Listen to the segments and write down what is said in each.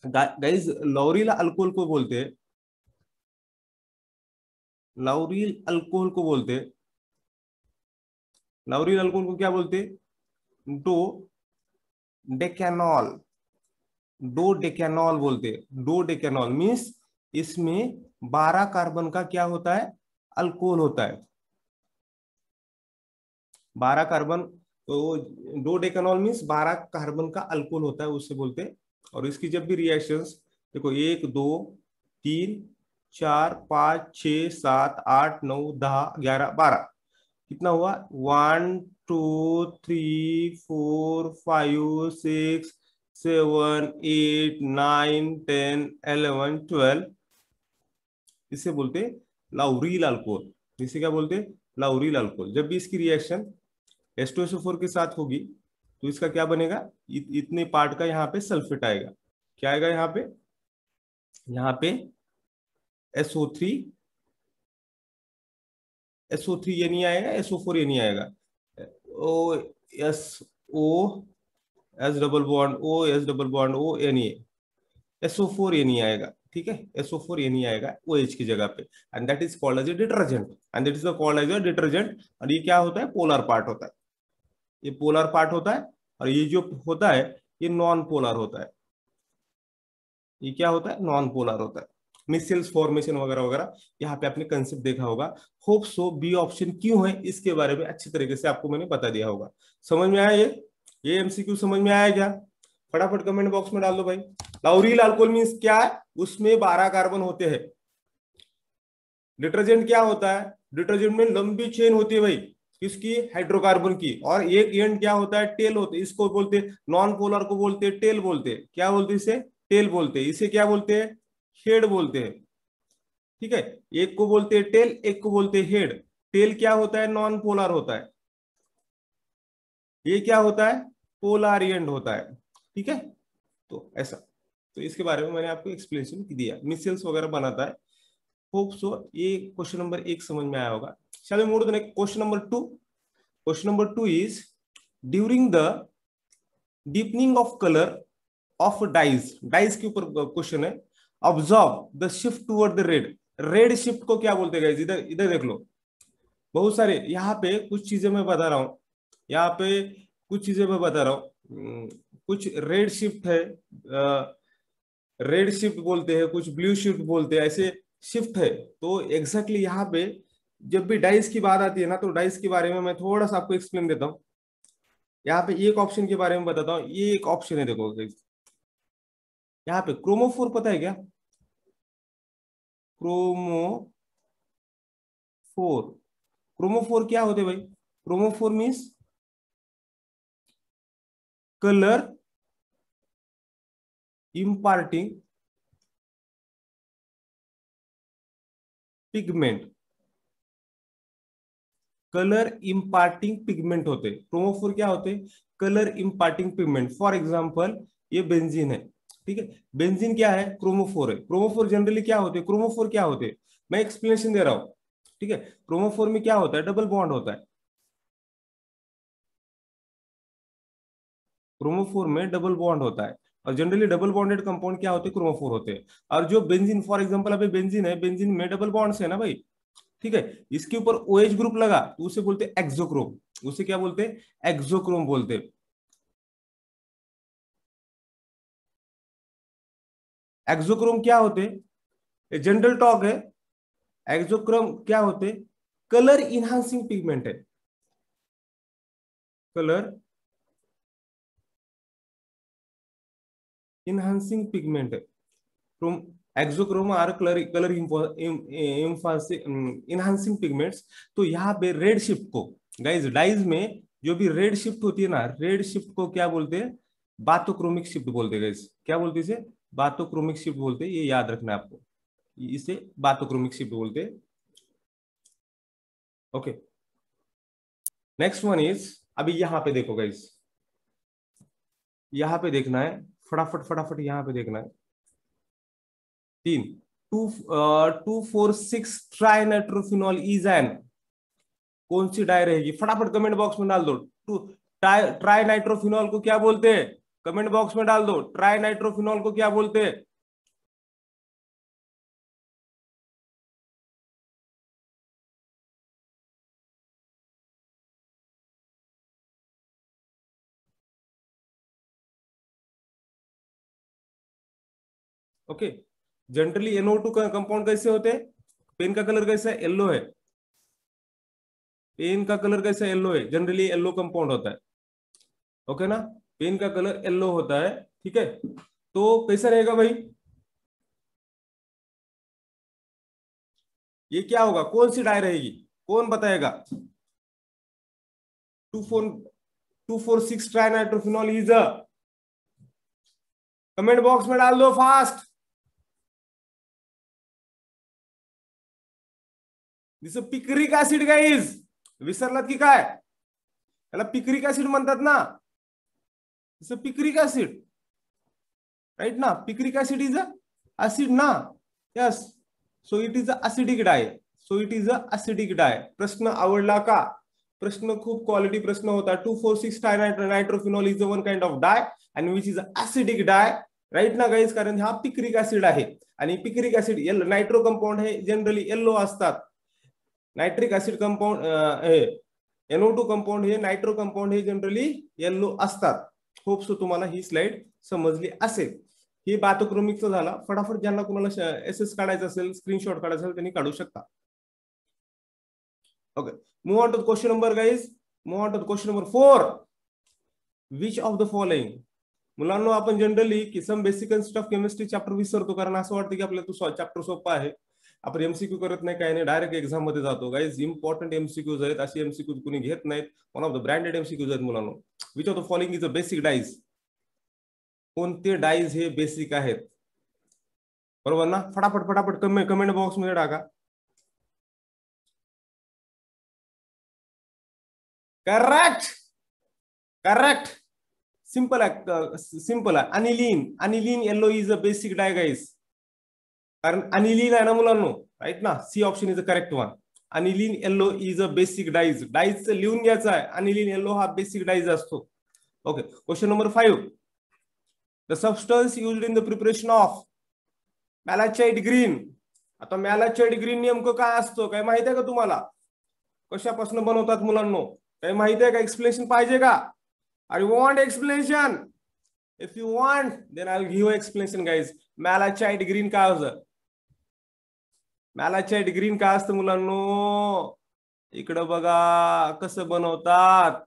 Guys lauryl alcohol को बोलते हैं, लॉरिल अल्कोहल को बोलते हैं, लॉरिल अल्कोहल को क्या बोलते हैं? डो डेकेनॉल, डो डेकेनॉल बोलते हैं। डो डेकेनॉल मीन्स इसमें 12 कार्बन का क्या होता है? अल्कोहल होता है, 12 कार्बन। तो डो डेकेनॉल मीन्स 12 कार्बन का अल्कोहल होता है, उससे बोलते हैं। और इसकी जब भी रिएक्शंस देखो, 1 2 3 4 5 6 7 8 9 10 11 12, कितना हुआ? 1 2 3 4 5 6 7 8 9 10 11 12, इसे बोलते लाउरील अल्कोहल। इसे क्या बोलते? लाउरील अल्कोहल। जब भी इसकी रिएक्शन H2SO4 के साथ होगी तो इसका क्या बनेगा? इतने पार्ट का यहाँ पे सल्फेट आएगा। क्या आएगा यहाँ पे? यहाँ पे SO3, SO3 ये नहीं आएगा, SO4 ये नहीं आएगा। O S O S double bond O, S double bond O, N A, SO4 ये नहीं आएगा। ठीक है, SO4 ये नहीं आएगा OH की जगह पे। And that is called as a detergent, and that is called as a detergent. और ये क्या होता है? पोलर पार्ट होता है, ये पोलर पार्ट होता है। और ये जो होता है ये नॉन पोलर होता है। ये क्या होता है? नॉन पोलर होता है। मिसेल्स फॉर्मेशन वगैरह वगैरह यहाँ पे आपने कंसेप्ट देखा होगा। होप सो बी ऑप्शन क्यों है इसके बारे में अच्छी तरीके से आपको मैंने बता दिया होगा। समझ में आया? ये MCQ समझ में आया क्या? फटाफट कमेंट बॉक्स में डाल दो भाई। लाउरील अल्कोहल मींस क्या है? उसमें 12 कार्बन होते हैं। डिटर्जेंट क्या होता है? डिटर्जेंट में लंबी चेन होती है भाई, किसकी? हाइड्रोकार्बन की। और एक एंड क्या होता है? टेल होते है। इसको बोलते हैं, नॉन पोलर को बोलते हैं टेल बोलते हैं। क्या बोलते हैं इसे? टेल बोलते हैं। इसे क्या बोलते हैं? हेड बोलते हैं। ठीक है, एक को बोलते हैं टेल, एक को बोलते हैं हेड। टेल क्या होता है? नॉन पोलर होता है। ये क्या होता है? पोलर एंड होता है। ठीक है, तो ऐसा। तो इसके बारे में मैंने आपको एक्सप्लेनेशन दिया, मिसेल्स वगैरह बनाता है। होप सो ये क्वेश्चन नंबर 1 समझ में आया होगा। चलो move to question number 2। Question number 2 is during the deepening of colour of dyes, dyes के ऊपर क्वेश्चन है। Observe the shift toward the red, red shift को क्या बोलते हैं? इधर इधर देख लो, बहुत सारे यहाँ पे कुछ चीजें मैं बता रहा हूँ। यहाँ पे कुछ चीजें मैं बता रहा हूँ। कुछ रेड शिफ्ट है, रेड शिफ्ट बोलते हैं, कुछ ब्लू शिफ्ट बोलते हैं, ऐसे शिफ्ट है। तो एग्जैक्टली यहाँ पे जब भी डाइस की बात आती है ना, तो डाइस के बारे में मैं थोड़ा सा आपको एक्सप्लेन देता हूँ। यहाँ पे एक ऑप्शन के बारे में बताता हूँ। ये एक ऑप्शन है, देखो यहाँ पे क्रोमोफोर, पता है क्या? क्रोमोफोर, क्रोमोफोर क्या होते भाई? Chromophore means colour imparting pigment, colour imparting pigment होते। क्रोमोफोर क्या होते? Colour imparting pigment. For example ये बेंजीन है, ठीक है। बेंजीन क्या है? क्रोमोफोर है। क्रोमोफोर जनरली क्या होते? क्रोमोफोर क्या होते? मैं एक्सप्लेनेशन दे रहा हूं, ठीक है। क्रोमोफोर में क्या होता है? डबल बॉन्ड होता है। क्रोमोफोर में डबल बॉन्ड होता है। और जनरली डबल बॉन्डेड कंपाउंड क्या होते हैं? क्रोमोफोर होते हैं। और जो बेंजीन, फॉर एग्जांपल अभी बेंजीन है, बेंजीन में डबल बॉन्ड्स है ना भाई, ठीक है। इसके ऊपर OH ग्रुप लगा तो उसे बोलते हैं एक्सोक्रोम। उसे क्या बोलते हैं? एक्सोक्रोम बोलते हैं। एक्सोक्रोम क्या होते? जनरल टॉक है। एक्सोक्रोम क्या होते? कलर इनहांसिंग पिगमेंट है, कलर इनहांसिंग पिगमेंट है। Chrome, auxochrome are colour colour enhancing pigments. तो यहाँ पे रेड शिफ्ट को, गाइस डाइज में जो भी रेड शिफ्ट होती है ना, रेड शिफ्ट को क्या बोलते हैं? बाथोक्रोमिक शिफ्ट बोलते हैं गाइस। क्या बोलते हैं इसे? बाथोक्रोमिक शिफ्ट बोलते हैं। ये याद रखना है आपको, इसे बाथोक्रोमिक शिफ्ट बोलते हैं। ओके, नेक्स्ट वन इज, अभी यहाँ पे देखो गाइस, यहाँ पे देखना है, फटाफट फटाफट यहाँ पे देखना है। 3 2 2,4,6 ट्राई नाइट्रोफिनॉल इज एन, कौन सी डाई रहेगी? फटाफट कमेंट बॉक्स में डाल दो। टू ट्राई नाइट्रोफिनॉल को क्या बोलते हैं? कमेंट बॉक्स में डाल दो, ट्राई नाइट्रोफिनॉल को क्या बोलते हैं? ओके, जनरली NO2 कंपाउंड कैसे होते हैं? पेन का कलर कैसा है? येलो है। पेन का कलर कैसा है? येलो है। जनरली येलो कंपाउंड होता है। ओके ना, पेन का कलर येलो होता है। ठीक है, तो कैसा रहेगा भाई? ये क्या होगा? कौन सी डाई रहेगी? कौन बताएगा? 2,4,6 trinitrophenol is a, comment box में डाल दो fast. This picric acid guys, विसरलात की काय? त्याला पिक्रिक ऍसिड म्हणतात ना, दिस पिक्रिक ऍसिड, राइट ना? Picric acid is a acid ना, yes, so it is a acidic dye, so it is a acidic dye. प्रश्न आवडला का? प्रश्न खूप क्वालिटी प्रश्न होता। 2,4,6 nitrophenol is one kind of dye आणि which is acidic di, right ना गाइज? कारण हा पिक्रिक ऍसिड आहे आणि picric acid yellow, nitro compound हे जनरली येलो असतात। Nitric acid compound NO2 compound हे, नायट्रो कंपाऊंड हे जनरली येलो असतात। होप सो तुम्हाला ही स्लाइड समजली असेल। ही बातक्रमिकचा झाला। फटाफट ज्यांना कोणाला SS काढायचं असेल, स्क्रीनशॉट काढायचं असेल, त्यांनी काढू शकता। Okay, move on to question number guys, move on to question number 4। Which of the following, मुलांना आपण जनरली की some basic concept of chemistry chapter विसरतो, कारण असं वाटतं की आपल्याला तो चॅप्टर सोपा आहे, आपण MCQ करत नाही, काही नाही, डायरेक्ट एक्झाम मध्ये जातो। गाइज इम्पॉर्टंट MCQज आहेत, अशी MCQ कुणी घेत नाहीत। वन ऑफ द ब्रँडेड MCQज आहेत मुलांना। Which of the following is a basic dyes, कोणते डाईज हे बेसिक आहेत? बरोबर ना? फटाफट फटाफट कमेंट बॉक्स मध्ये टाका। करेक्ट, करेक्ट, सिंपल आहे, सिंपल आहे। Aniline, aniline yellow is a basic dye guys, कारण अनिलीन आहे ना मुलांना, राइट ना? C option is a correct one. Aniline yellow is a basic dyes, dyes लिहून घ्यायचं आहे, अनिलीन येलो हा बेसिक डाईज असतो। Okay, question number 5। The substance used in the preparation of malachite green. आता मॅलाचाइट ग्रीन नेमकं काय असतं, काय माहिती आहे का तुम्हाला? कशापासून बनवतात मुलांना? काही माहिती आहे का? एक्सप्लेनेशन पाहिजे का? Are you want explanation? If you want then I will give explanation guys. Malachite green काय असतं? मॅलाचाइट ग्रीन काय असतं मुलांनो? इकडं बघा कसं बनवतात,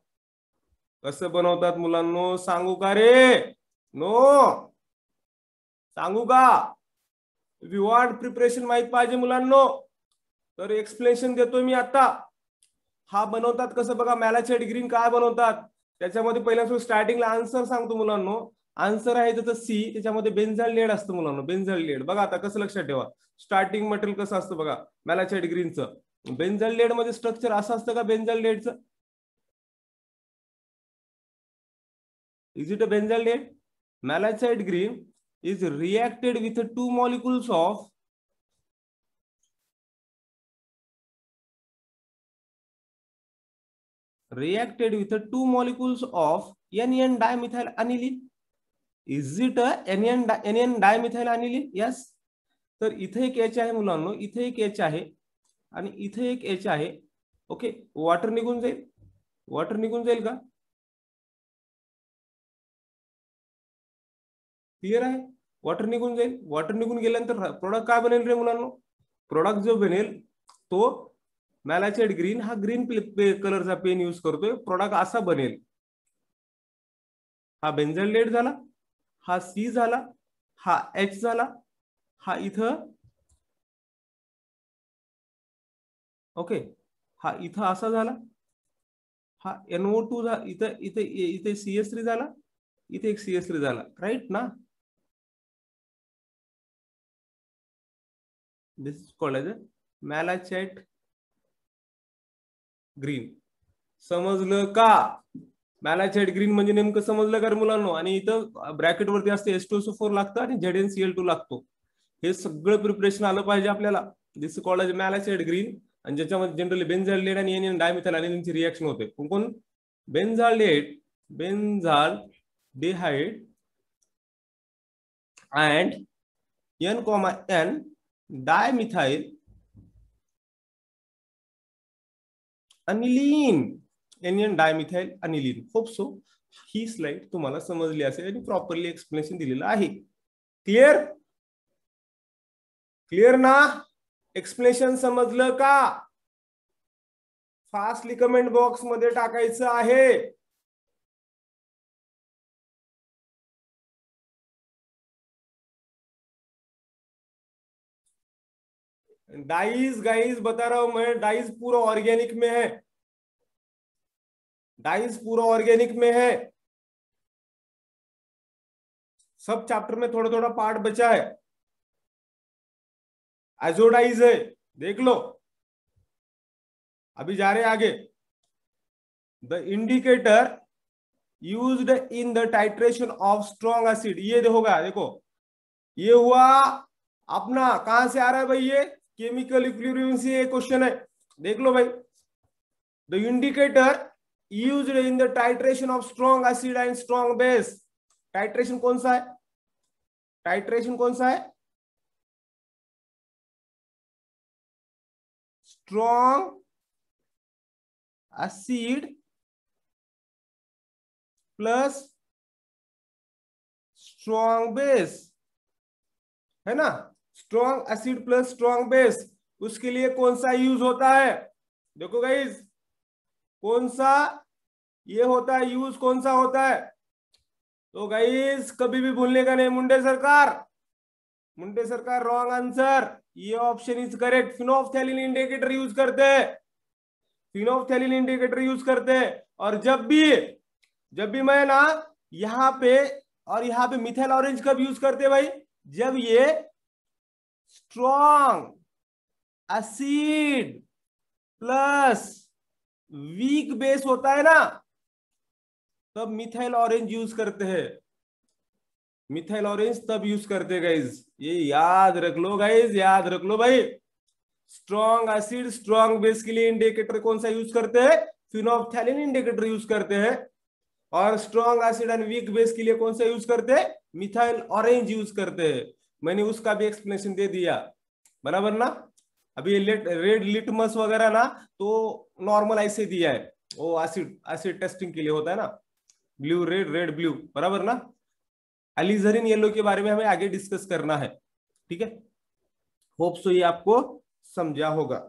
कसं बनवतात मुलांनो, सांगू का रे? नो, सांगू का? इफ यू वांट प्रिपरेशन माहित पाहिजे मुलांनो, तर एक्सप्लेनेशन देतोय मी आता। हा बनवतात कसं बघा, मॅलाचाइट ग्रीन काय बनवतात त्याच्यामध्ये पहिल्या स्टार्टिंगला आन्सर सांगतो मुलांनो। आन्सर आहे त्याचं सी, त्याच्यामध्ये बेन्झाइल लेड असतं मुलांनो, बेन्झाइल लेड। बघा आता कसं लक्षात ठेवा, स्टार्टिंग मटेरियल कसं असतं बघा मॅलाचाइट ग्रीनचं। बेन्झाइल लेड मध्ये स्ट्रक्चर असं असतं का बेन्झाइल लेडचं? Is it a benzaldehyde? Malachite green is reacted with 2 molecules of NN dimethyl aniline. Is it a NN dimethyl aniline? Yes. तर इथे एक H आहे मुलांनो, इथे एक H आहे आणि इथे एक H आहे। ओके, वॉटर निघून जाईल, वॉटर निघून जाईल का? क्लियर आहे? वॉटर निघून जाईल। वॉटर निघून गेल्यानंतर प्रोडक्ट काय बनेल रे मुलांनो? प्रोडक्ट जो बनेल तो मॅलाचाइट ग्रीन, हा ग्रीन कलरचा पेन यूज करतोय, प्रोडक्ट असा बनेल। हा बेन्झाइल लेड झाला, हा सी झाला, हा H झाला, हा इथं, ओके, हा इथं असा झाला, हा NO2 झाला, इथं इथे इथे CS3 झाला, इथे एक CS3 झाला, राइट ना? This is called as malachite green. समजलं का? मॅलाचाइट ग्रीन म्हणजे नेमकं समजलं का मुलांनो? आणि इथं ब्रॅकेट वरती असते H2SO4 लागतं आणि ZnCl2 लागतो। हे सगळं प्रिपरेशन आलं पाहिजे आपल्याला। This is called as malachite green, आणि ज्याच्यामध्ये जनरली बेन्झाइल लेड आणि NN डायमिथाइल अनिलीनची रिएक्शन होते। कोण? Benzaldehyde, benzyl dehyde and N, dimethyl aniline, NN dimethyl aniline. Hope so ही स्लाइड तुम्हाला समजली असेल आणि प्रॉपरली एक्सप्लेनेशन दिलेलं आहे. क्लिअर? क्लिअर ना? एक्सप्लेनेशन समजलं का? फास्टली कमेंट बॉक्स मध्ये टाकायचं आहे. डाइज गाइज बता रहा हूं मैं, डाइज पूरा ऑर्गेनिक में है, डाइज पूरा ऑर्गेनिक में है. सब चैप्टर में थोड़ा थोड़ा पार्ट बचा है. एजोडाइज है, देख लो. अभी जा रहे आगे. The indicator used in the titration of strong acid. ये होगा, देखो ये हुआ अपना, कहां से आ रहा है भाई? ये केमिकल इक्विलिब्रियम से क्वेश्चन है, देख लो भाई. The indicator used in the titration of strong acid and strong base. Titration कौन सा है? टाइट्रेशन कौन सा है? Strong acid plus strong base, है ना? Strong acid plus strong base, उसके लिए कौन सा यूज होता है? देखो गाइस, कौन सा ये होता है यूज, कौन सा होता है? तो गाइस कभी भी भूलने का नहीं. मुंडे सरकार, मुंडे सरकार रॉन्ग आंसर. ये option is correct. Phenolphthalein indicator use करते हैं, फिनोल्फथैलीन इंडिकेटर यूज करते हैं. और जब भी मैं ना यहाँ पे और यहाँ पे मिथाइल ऑरेंज कब यूज करते हैं भाई? जब ये strong acid plus weak base होता है ना, तब मिथाइल ऑरेंज यूज करते हैं. मिथाइल ऑरेंज तब यूज करते हैं गाइज. ये याद रख लो गाइज, याद रख लो भाई. स्ट्रॉन्ग एसिड स्ट्रॉन्ग बेस के लिए इंडिकेटर कौन सा यूज करते हैं? फिनोल्फथैलीन इंडिकेटर यूज करते हैं. और strong acid and weak base के लिए कौन सा यूज करते हैं? मिथाइल ऑरेंज यूज करते हैं. मैंने उसका भी एक्सप्लेनेशन दे दिया, बराबर ना? अभी रेड लिटमस वगैरह ना तो नॉर्मल ऐसे दिया है, वो एसिड टेस्टिंग के लिए होता है ना. ब्लू रेड, रेड ब्लू, बराबर ना? एलिजरीन येलो के बारे में हमें आगे डिस्कस करना है, ठीक है? होप सो ये आपको समझा होगा.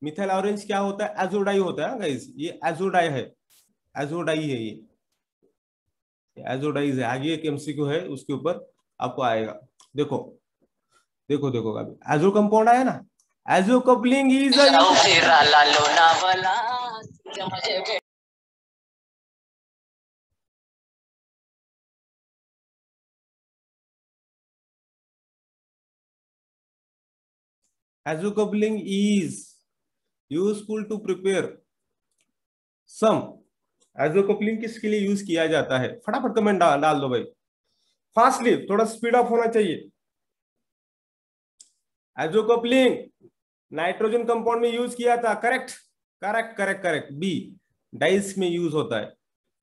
मिथाइल ऑरेंज क्या होता है? एजोडाई होता है गाइस. ये एजोडाई है, एजोडाई है ये, एजोडाइज है. आगे एक एमसीक्यू है, उसके ऊपर आपको आएगा. देखो देखो देखो, अभी एजो कंपाउंड आया ना. Azo coupling is azo coupling is useful to prepare some. Azo coupling किसके लिए यूज किया जाता है? फटाफट कमेंट डाल दो भाई, फास्टली, थोड़ा स्पीड अप होना चाहिए. एजो कपलिंग नाइट्रोजन कंपाउंड में यूज किया था. Correct correct correct correct. B, dyes में यूज होता है.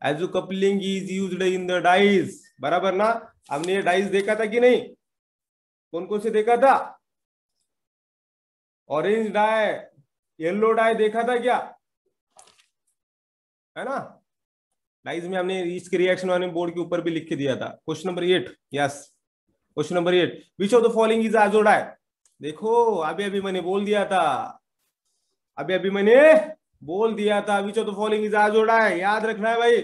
Azo coupling is used in the dyes, बराबर ना? हमने ये डाइस देखा था कि नहीं? कौन कौन से देखा था? ऑरेंज डाई, येलो डाई देखा था क्या? है ना? डाइस में हमने इसके रिएक्शन वाले बोर्ड के ऊपर भी लिख के दिया था. Question number 8. Yes, question number 8. Which of the following is azo dye? देखो अभी अभी मैंने बोल दिया था, अभी अभी मैंने बोल दिया था. Which of the following is azo dye, याद रखना है भाई.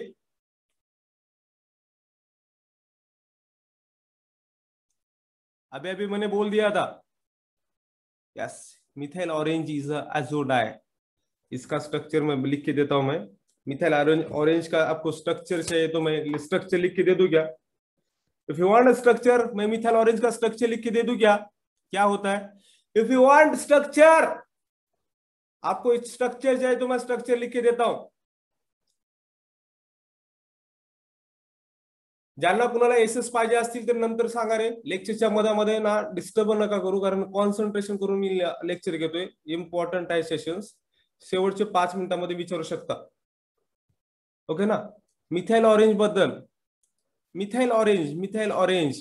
अभी अभी मैंने बोल दिया था. Yes, methyl orange is azo dye. इसका स्ट्रक्चर मैं लिख के देता हूं मैं. मिथाइल ऑरेंज का आपको स्ट्रक्चर चाहिए तो मैं स्ट्रक्चर लिख के दे दूं क्या? इफ यू वांट स्ट्रक्चर, मैं मिथाइल ऑरेंज का स्ट्रक्चर लिख के दे दूं क्या? क्या होता है? इफ यू वांट स्ट्रक्चर, आपको स्ट्रक्चर चाहिए तो मैं स्ट्रक्चर लिख के देता हूं. ज्यांना कुणाला एसएस पाहिजे असतील तर नंतर सांगा रे. लेक्चरच्या मधामध्ये ना डिस्टर्ब नका करू, कारण कॉन्सन्ट्रेशन करून मी लेक्चर घेतोय. इम्पॉर्टंट आहे सेशन्स. शेवटचे 5 मिनिटांमध्ये विचारू शकता, ओके ना? मिथाइल ऑरेंज बद्दल methyl orange, methyl orange,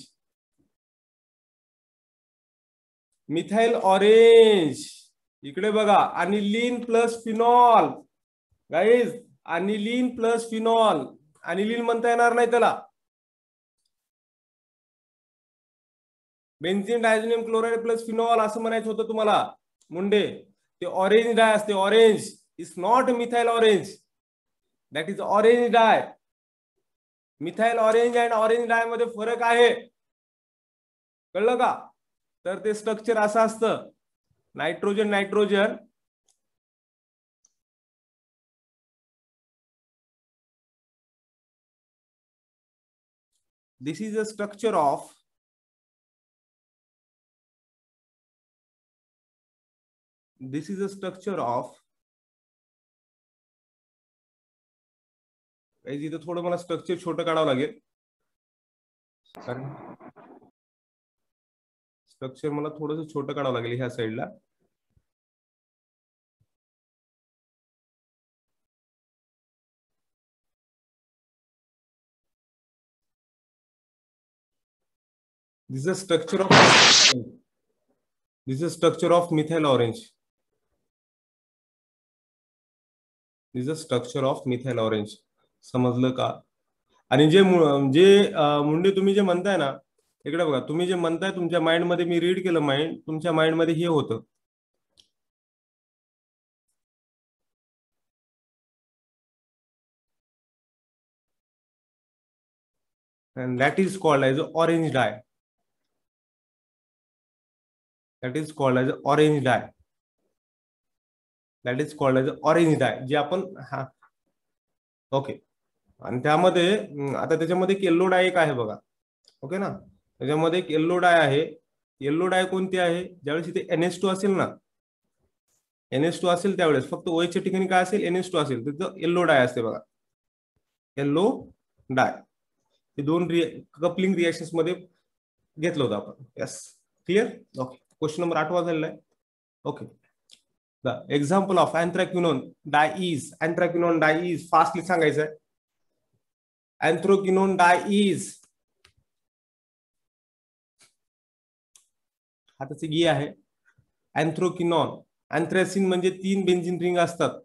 methyl orange. इकडे बघा, aniline plus phenol. Guys, aniline plus phenol. Aniline म्हणता येणार नाही त्याला. Benzene diazonium chloride plus phenol असं म्हणायचं होतं तुम्हाला मुंडे. ते ऑरेंज डाय असते, orange. Is not methyl orange, that is orange dye. Methyl orange and orange dye मध्ये फरक आहे, कळलं का? तर ते स्ट्रक्चर असं असतं, nitrogen nitrogen, this is a structure of इथं थोडं मला स्ट्रक्चर छोटं काढावं लागेल, कारण स्ट्रक्चर मला थोडंसं छोटं काढावं लागेल ह्या साईडला. This is a structure of methyl orange. This is a structure of methyl orange. समजलं का? आणि जे मुंडे तुम्ही जे म्हणताय ना, इकडे बघा, तुम्ही जे म्हणताय तुमच्या माइंड मध्ये, मी रीड केलं माइंड, तुमच्या माइंड मध्ये हे होतं. And that is called as orange dye. That is called as orange dye. That is called as orange dye. जे आपण हा ओके. आणि त्यामध्ये आता त्याच्यामध्ये एक येल्लो डाय एक आहे बघा, ओके ना. त्याच्यामध्ये एक येल्लो डाय आहे. येल्लो डाय कोणती आहे? ज्यावेळेस इथे NH2 असेल ना, NH2 असेल त्यावेळेस फक्त OH च्या ठिकाणी काय असेल? NH2 असेल, तिथं येल्लो डाय असते बघा, येल्लो डाय. हे दोन कपलिंग रिएक्शन्स मध्ये घेतलं होतं आपण. Yes, clear? Okay. Question number 8 झालेला आहे. Okay. The example of anthraquinone dye is, anthraquinone dye is, fastly सांगायचं आहे. अँथ्रोक्विनोन डाय इज, हाताची गी आहे. अँथ्रोक्विनॉन, अँथ्रॅसिन म्हणजे 3 बेन्झीन रिंग असतात.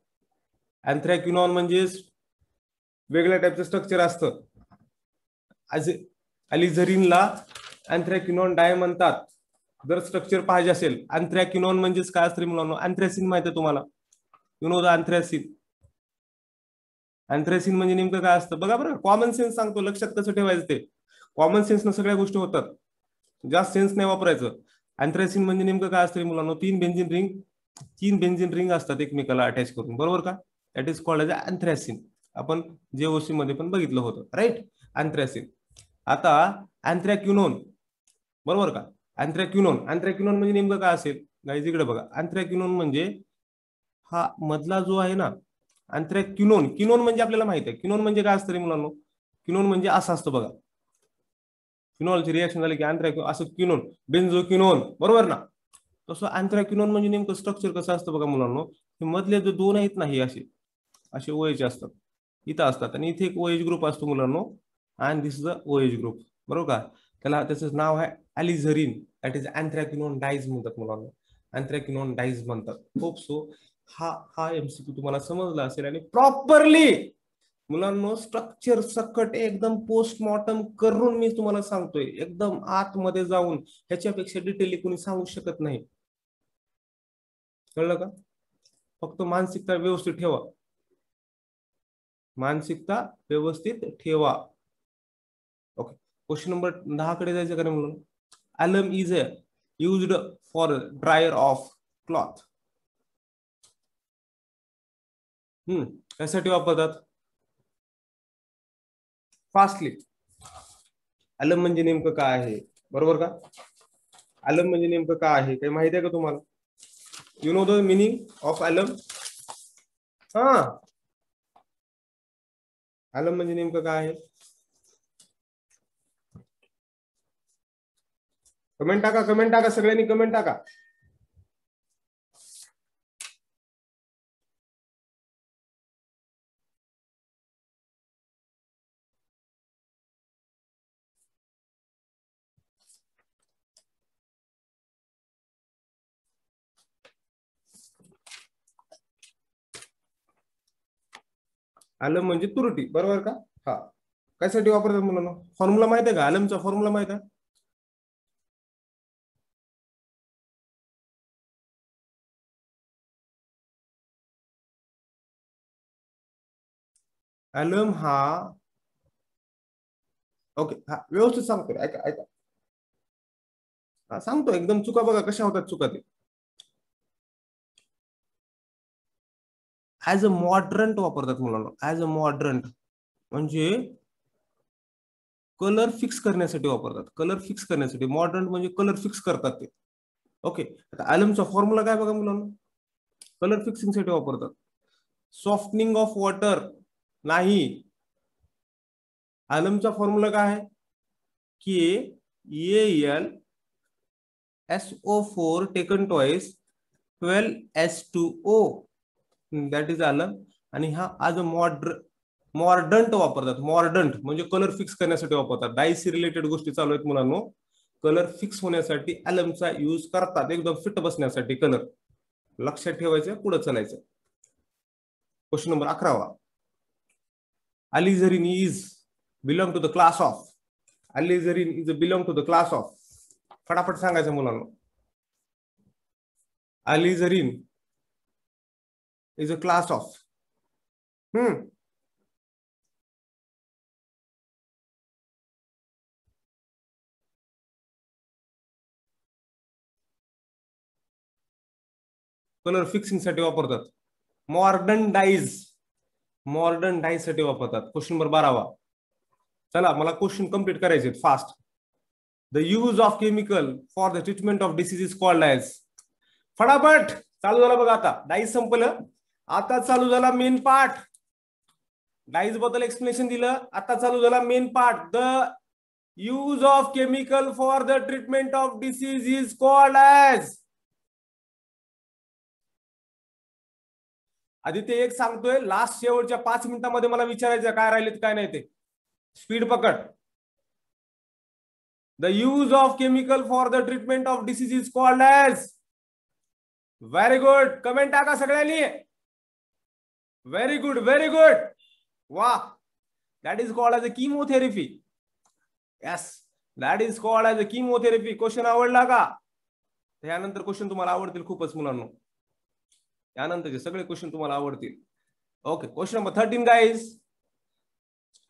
अँथ्रॅक्विनॉन म्हणजे वेगळ्या टाईपचं स्ट्रक्चर असतं. अलिझरीनला अँथ्रॅक्विनॉन डाय म्हणतात. जर स्ट्रक्चर पाहिजे असेल, अँथ्रॅक्विनॉन म्हणजेच काय असतं मुलांनो? अँथ्रॅसिन माहिती आहे तुम्हाला? You know the अँथ्रॅसिन. अँथ्रॅसिन म्हणजे नेमकं काय असतं बघा बरं. कॉमन सेन्स सांगतो, लक्षात कसं ठेवायचं ते. कॉमन सेन्स न सगळ्या गोष्टी होतात, जास्त सेन्स नाही वापरायचं. अँथ्रॅसिन म्हणजे नेमकं काय असतं मुलांनो? 3 बेन्झीन रिंग असतात एकमेकाला अटॅच करून, बरोबर का? That is called as anthracene. आपण जेओसी मध्ये पण बघितलं होतं, राईट? अँथ्रॅसिन. आता अँथ्रॅक्विनोन, बरोबर का? अँथ्रॅक्विनोन, अँथ्रॅक्विनोन म्हणजे नेमकं काय असेल? गाईज इकडे बघा, अँथ्रॅक्विनोन म्हणजे हा मधला जो आहे ना, अँथ्रॅक्विनोन. किनोन म्हणजे आपल्याला माहिती आहे, किनोन म्हणजे काय असतं रे मुलांनो? किनोन म्हणजे असं असतं बघा, फिनॉलची रिएक्शन झाली की अँथ्रॅक्विनोन, असं किनोन, बेन्झोक्विनोन, बरोबर ना? तसं अँथ्रॅक्विनोन म्हणजे नेमकं स्ट्रक्चर कसं असतं बघा मुलांनो? हे मधले जे दोन आहेत ना, हे असे OH असतात, इथं असतात, आणि इथे एक OH ग्रुप असतो मुलांनो, and this is a OH group, बरोबर का? त्याला त्याचं नाव आहे अलिझरीन. दॅट इज अँथ्रॅक्विनोन डायज म्हणतात मुलांनो, अँथ्रॅक्विनोन डायज म्हणतात. होप सो हा MCQ तुम्हाला समजला असेल, आणि प्रॉपरली मुलांनो स्ट्रक्चर सकट एकदम पोस्टमॉर्टम करून मी तुम्हाला सांगतोय, एकदम आतमध्ये जाऊन. ह्याच्यापेक्षा डिटेली कोणी सांगू शकत नाही, कळलं का? फक्त मानसिकता व्यवस्थित ठेवा, मानसिकता व्यवस्थित ठेवा. ओके. क्वेश्चन नंबर 10 कडे जायचं का म्हणून? ॲलम is used for dryer of cloth. कशासाठी वापरतात? फास्टली. ॲलम म्हणजे नेमकं काय आहे, बरोबर का? ॲलम म्हणजे नेमकं काय आहे, काही माहिती आहे का तुम्हाला? You know the meaning of ॲलम? हा, ॲलम म्हणजे नेमकं काय आहे? कमेंट टाका, कमेंट टाका, सगळ्यांनी कमेंट टाका. ॲलम म्हणजे तुरटी, बरोबर का? हा, कशासाठी वापरतात मुलांना? फॉर्म्युला माहित आहे का? ॲलमचा फॉर्म्युला माहित आहे? ॲलम हा, ओके, हा व्यवस्थित सांगतो, ऐका ऐका. हा सांगतो, एकदम चुका बघा कशा होतात चुका ते. ऍज अ मॉडरंट वापरतात मुलांना, ऍज अ मॉडरंट म्हणजे कलर फिक्स करण्यासाठी वापरतात, कलर फिक्स करण्यासाठी. मॉडरंट म्हणजे कलर फिक्स करतात ते. ओके, आता ॲलमचा फॉर्म्युला काय बघा मुलांना, कलर फिक्सिंग साठी वापरतात. सॉफ्टनिंग ऑफ वॉटर नाही, ॲलमचा फॉर्म्युला काय आहे? KAlSO4 taken twice 12H2O, that is ॲलम. आणि हा आज मॉर्डंट वापरतात. मॉर्डंट म्हणजे कलर फिक्स करण्यासाठी वापरतात. डायसी रिलेटेड गोष्टी चालू आहेत मुलांनो. कलर फिक्स होण्यासाठी ॲलमचा यूज करतात, एकदम फिट बसण्यासाठी कलर. लक्षात ठेवायचं, पुढे चालायचं. Question number 11. alizarin is belong to the class of, alizarin is belong to the class of, फटाफट सांगायचं मुलांना. alizarin is a class of, colour fixing साठी वापरतात. मॉडर्न डाईज, मॉडर्न डाईज साठी वापरतात. Question number 12. चला, मला क्वेश्चन कंप्लीट करायचे fast. The use of chemical for the treatment of disease is called as. फटाफट चालू झाला बघा, आता डाईज संपलं, आता चालू झाला मेन पार्ट. डाईज बद्दल एक्सप्लेनेशन दिलं, आता चालू झाला main part. The use of chemical for the treatment of disease is called as. आधी ते एक सांगतोय, लास्ट शेवटच्या 5 मिनिटांमध्ये मला विचारायचं काय राहिलेत काय नाही ते. स्पीड पकड. The use of chemical for the treatment of disease is called as. Very good, comment टाका सगळ्यांनी. व्हेरी गुड, व्हेरी गुड, वा. That is called as a chemotherapy. Yes, that is called as a chemotherapy. Question आवडला का? त्यानंतर question तुम्हाला आवडतील खूपच मुलांनो, त्यानंतरचे सगळे क्वेश्चन तुम्हाला आवडतील. Okay, question number 13 guys.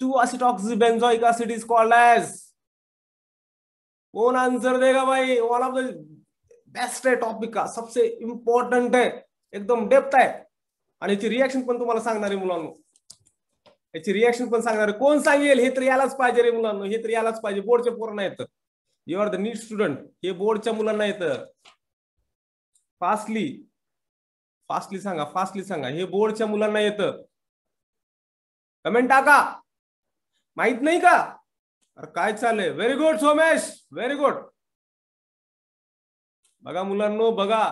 2-acetoxybenzoic acid is called as. कौन आंसर देगा भाई? वन ऑफ द बेस्ट है टॉपिक का, सबसे इंपॉर्टंट है, एकदम डेप्थ है. आणि याची रिएक्शन पण तुम्हाला सांगणार आहे मुलांनो, याची रिएक्शन पण सांगणार आहे. कोण सांगेल? हे तर यालाच पाहिजे रे मुलांनो, हे तर यालाच पाहिजे. बोर्डच्या पोरांना येतं. You are the NEET student, हे बोर्डच्या मुलांना येतं. फास्टली फास्टली सांगा, फास्टली सांगा, हे बोर्डच्या मुलांना येतं. कमेंट टाका. माहित नाही का? अरे काय चाललंय? Very good Somesh, very good. बघा मुलांनो, बघा,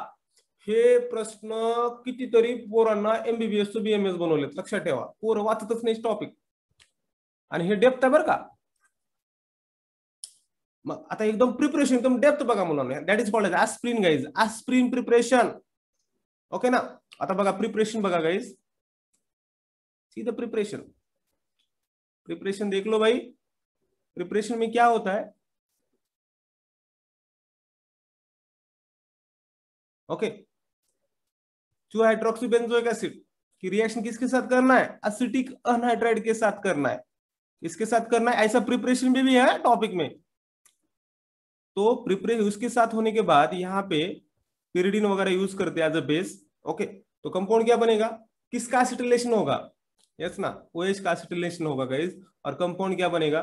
हे प्रश्न कितीतरी पोरांना एमबीबीएस चं बीएमएस बनवलेत. लक्षात ठेवा, पोरं वाचतच नाही टॉपिक, आणि हे डेप्थ आहे बरं का. मग आता एकदम प्रिपरेशन, एकदम डेप्थ बघा मुलांना. That is called as aspirin guys, aspirin preparation. Okay ना? आता बघा प्रिपरेशन बघा guys, see the preparation. Preparation देख लो भाई. प्रिपरेशन में क्या होता है? ओके, 2-हाइड्रोक्सीबेंजोइक एसिड की रिएक्शन किसके साथ करना है? एसिटिक अनहाइड्राइड के साथ करना है. इसके साथ करना है, ऐसा प्रिपरेशन भी है टॉपिक में. तो प्रिपरेशन उसके साथ होने के बाद यहाँ पे पिरिडीन वगैरह यूज करते हैं एज अ बेस. ओके, तो कंपाउंड क्या बनेगा? किसका एसिटिलेशन होगा? यस ना, OH का एसिटिलेशन होगा गाइस. और कंपाउंड क्या बनेगा?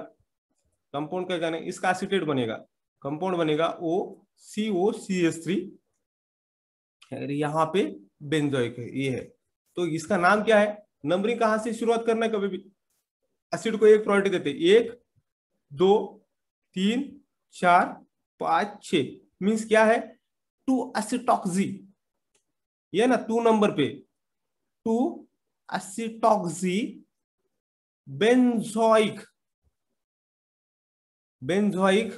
कंपाउंड क्या जाने, इसका एसिटेट बनेगा. कंपाउंड बनेगा OCOCH3. यहाँ पे बेंजोइक है, ये है. तो इसका नाम क्या है? नंबरिंग कहां से शुरुआत करना है? कभी भी एसिड को एक प्रायोरिटी देते, 1 2 3 4 5 6. मीन्स क्या है? 2-एसिटॉक्सी, ये ना 2 नंबर पे, two acetoxy benzoic, benzoic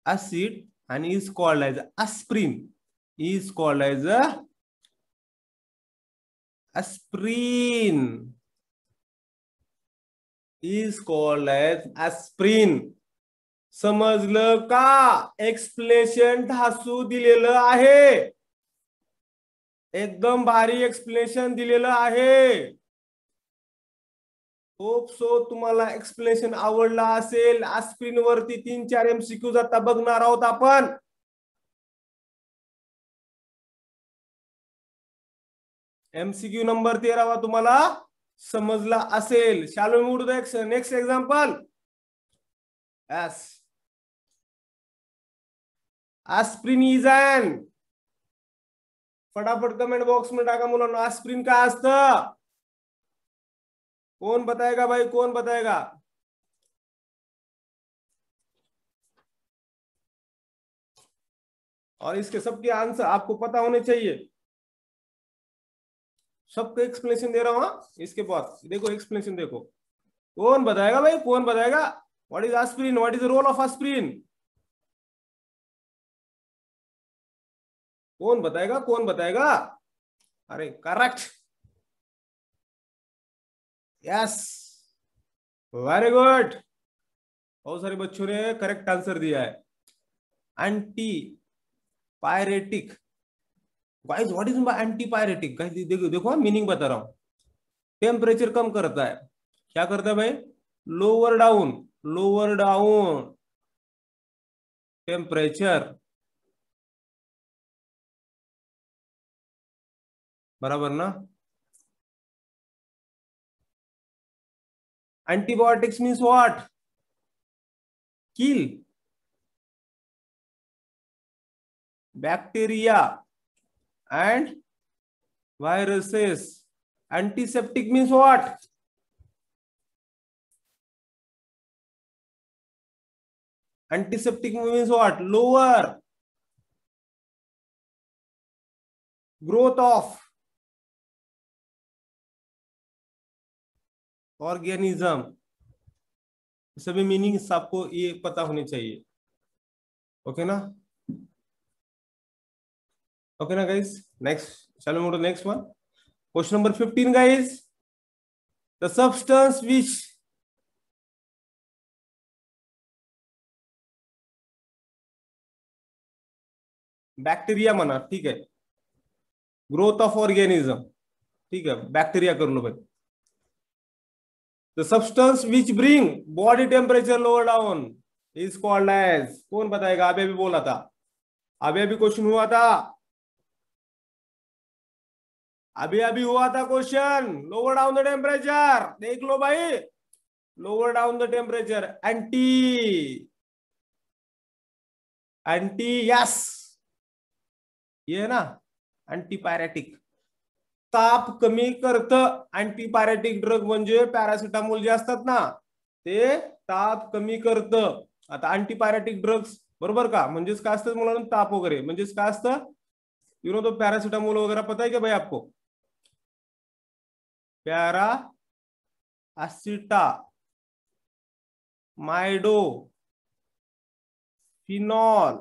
acid and is called as aspirin, is called as a aspirin is called as aspirin. समजलं का? एक्सप्लेनेशन ठासू दिलेलं आहे, एकदम भारी एक्सप्लेनेशन दिलेलं आहे. होप सो तुम्हाला एक्सप्लेनेशन आवडला असेल. एस्प्रिन वरती 3-4 MCQ आता बघणार आहोत आपण. MCQ नंबर 13 तुम्हाला समजला असेल. Shall we move to the next example? Yes. Aspirin is an, फटाफट कमेंट बॉक्स में टाका मुलांना. एस्प्रिन काय असतं? कौन बताएगा भाई, कौन बताएगा? और इसके सबके आंसर आपको पता होने चाहिए. सबको एक्सप्लेनेशन दे रहा हूं. इसके बाद देखो एक्सप्लेनेशन देखो. कौन बताएगा भाई, कौन बताएगा? What is aspirin? What is the role of aspirin? कौन बताएगा, कौन बताएगा? अरे करेक्ट. Yes, very good. बहुत सारे बच्चों ने करेक्ट आंसर दिया है. Anti pyretic. Guys what is anti pyretic? Guys देखो देखो मीनिंग बता रहा हूं. टेम्परेचर कम करता है. क्या करता है भाई? Lower down, lower down temperature. बराबर ना? Antibiotics means what? Kill bacteria and viruses. Antiseptic means what? Antiseptic means what? Lower growth of organism. सभी मीनिंग्स आपको ये पता होने चाहिए. ओके ना? ओके ना guys? Next, shall we move to the next one? Question number 15 guys. The substance which bacteria मना, ठीक है. ग्रोथ ऑफ ऑर्गेनिज्म, ठीक है, बैक्टीरिया कर लो भाई. The substance which bring body temperature lower down is called as. कौन बताएगा? अभी अभी बोला था, अभी अभी क्वेश्चन हुआ था, अभी अभी हुआ था question. Lower down the temperature. देख लो भाई, lower down the temperature. Anti, anti, yes, ये है ना अँटीपायरेटिक. ताप कमी करतं. अँटीपायरेटिक ड्रग म्हणजे पॅरासिटामोल जे असतात ना, ते ताप कमी करतं. आता अँटीपायरेटिक ड्रग्स, बरोबर का? म्हणजेच काय असतं मुलांना? ताप वगैरे. म्हणजेच काय असतं? यू नो तो पैरासिटामोल वगैरह पता है क्या भाई आपको? पैरा एसिटा माइडो फिनॉल,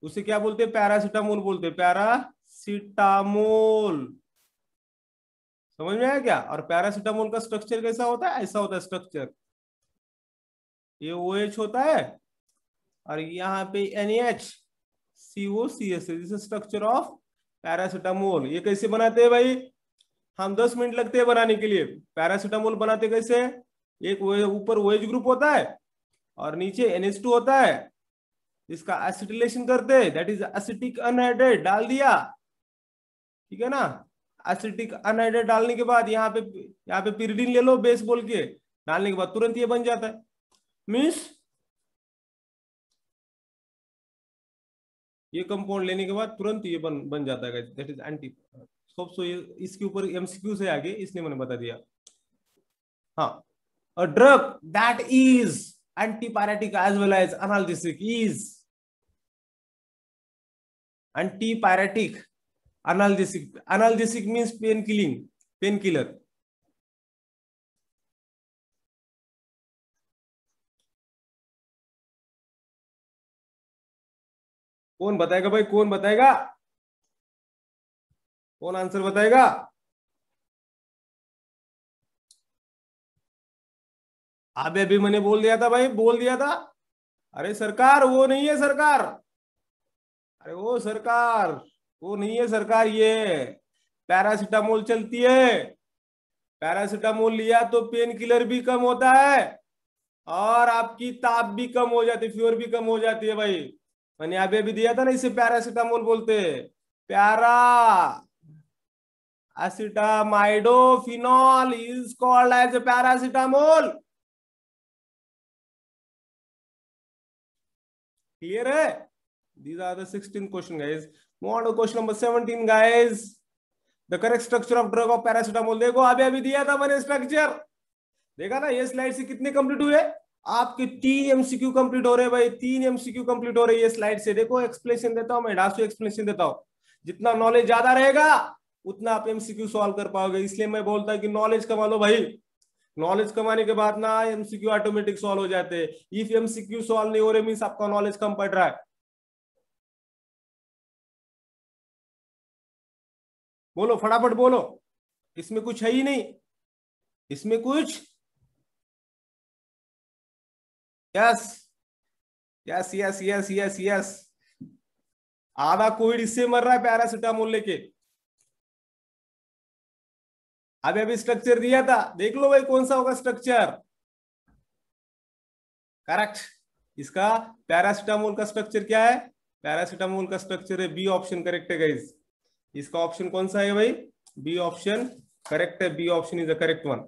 उसे क्या बोलते हैं? पैरासिटामोल बोलते हैं. पैरासिटामोल. समझ में आया क्या? और पैरासिटामोल का स्ट्रक्चर कैसा होता है? ऐसा होता है स्ट्रक्चर. ये OH होता है और यहाँ पे NaCO this structure of paracetamol. ये कैसे बनाते हैं भाई? हम 10 मिनट लगते हैं बनाने के लिए. पैरासिटामोल बनाते कैसे? एक ऊपर OH ग्रुप होता है और नीचे NH2 होता है. इसका एसिटिलेशन करते हैं, दैट इज एसिटिक अनहाइड्रेट डाल दिया, ठीक है ना? एसिटिक अनहाइड्रेट डालने के बाद यहाँ पे पिरिडीन ले लो बेस बोल के, डालने के बाद तुरंत ये बन जाता है. मीन्स ये कंपाउंड लेने के बाद तुरंत ये बन जाता है. That is anti. सो इसके ऊपर MCQ से आगे इसने मैंने बता दिया. हाँ, a drug that is antipyretic as well as analgesic is antipyretic. Analgesic means painkiller. कौन बताएगा भाई, कौन बताएगा? कौन आंसर बताएगा? अभी मैंने बोल दिया था भाई, बोल दिया था। अरे सरकार वो नहीं है सरकार, अरे वो सरकार वो नहीं है सरकार, ये पैरासिटामोल चलती है। पैरासिटामोल लिया तो पेन किलर भी कम होता है और आपकी ताप भी कम हो जाती है, फीवर भी कम हो जाती है भाई। मैंने अभी अभी दिया था ना, इसे पैरासिटामोल बोलते हैं। प्यारा acetamidophenol is called as a paracetamol. Clear है? These are the 16 question, guys. Move on to question number 17, guys. The correct structure of drug of paracetamol. देखो अभी अभी दिया था मैंने स्ट्रक्चर, देखा ना? ये स्लाइड से कितने कंप्लीट हुए आपके? 3 एमसीक्यू कंप्लीट हो रहे भाई, 3 एमसीक्यू कंप्लीट हो रहे ये स्लाइड से। देखो एक्सप्लेनेशन देता हूं मैं, डासू एक्सप्लेनेशन देता हूं। जितना नॉलेज ज्यादा रहेगा उतना आप एमसीक्यू सॉल्व कर पाओगे, इसलिए मैं बोलता हूं कि नॉलेज कमा लो भाई। नॉलेज कमाने के बाद ना एमसीक्यू ऑटोमेटिक सॉल्व हो जाते हैं। इफ एमसीक्यू सॉल्व नहीं हो रहे मींस आपका नॉलेज कम पड़ रहा है। बोलो फटाफट बोलो, इसमें कुछ है ही नहीं, इसमें कुछ। Yes yes yes yes yes yes, आधा कोविड इससे मर रहा है पैरासिटामोल लेके। अभी अभी स्ट्रक्चर दिया था, देख लो भाई कौन सा होगा स्ट्रक्चर। करेक्ट, इसका पैरासिटामोल का स्ट्रक्चर क्या है? पैरासिटामोल का स्ट्रक्चर है बी ऑप्शन, करेक्ट है गाइस। इसका ऑप्शन कौन सा है भाई? बी ऑप्शन करेक्ट है, B option is the correct one.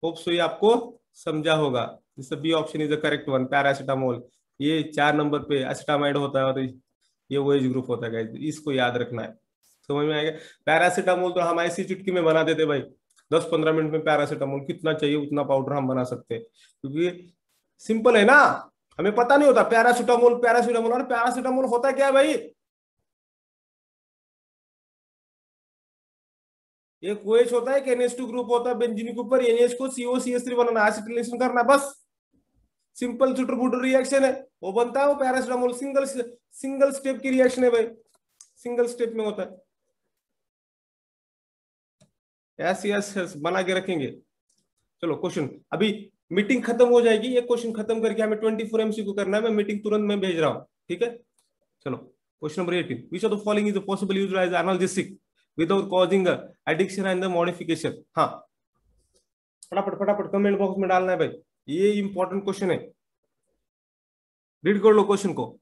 Hope so ये आपको समझा होगा। B option is the correct one, paracetamol. ये 4 नंबर पे एसिटामाइड होता है और ये वो एज ग्रुप होता है गाइस, इसको याद रखना है। समझ में आएगा? पैरासिटामोल तो हम ऐसी चुटकी में बना देते भाई, 10-15 मिनट में पैरासिटामोल कितना चाहिए उतना पाउडर हम बना सकते हैं, क्योंकि सिंपल है ना। हमें पता नहीं होता पैरासिटामोल पैरासिटामोल, और पैरासिटामोल होता क्या है भाई? एक OH होता है, NH2 ग्रुप होता है, बेंजीन के ऊपर NH को COCH3 बनाना, एसिटिलेशन करना, बस सिंपल चुटर बुटर रिएक्शन है, वो बनता है वो पैरासिटामोल। सिंगल स्टेप की रिएक्शन है भाई, सिंगल स्टेप में होता है। यस यस यस, बना के रखेंगे। चलो क्वेश्चन, अभी मीटिंग खत्म हो जाएगी, ये क्वेश्चन खत्म करके हमें 24 MCQ करना है। मैं मीटिंग तुरंत में भेज रहा हूँ, ठीक है? चलो question number 18, which of the following is possible use as analgesic without causing addiction and the modification? हाँ, फटाफट फटाफट कमेंट बॉक्स में डालना है भाई, ये इंपॉर्टेंट क्वेश्चन है। रीड कर लो क्वेश्चन को।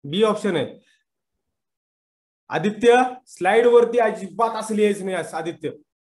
बी ऑप्शन है। आदित्य स्लाइड वरती अजिबात असं लिहायचं नाही आदित्य,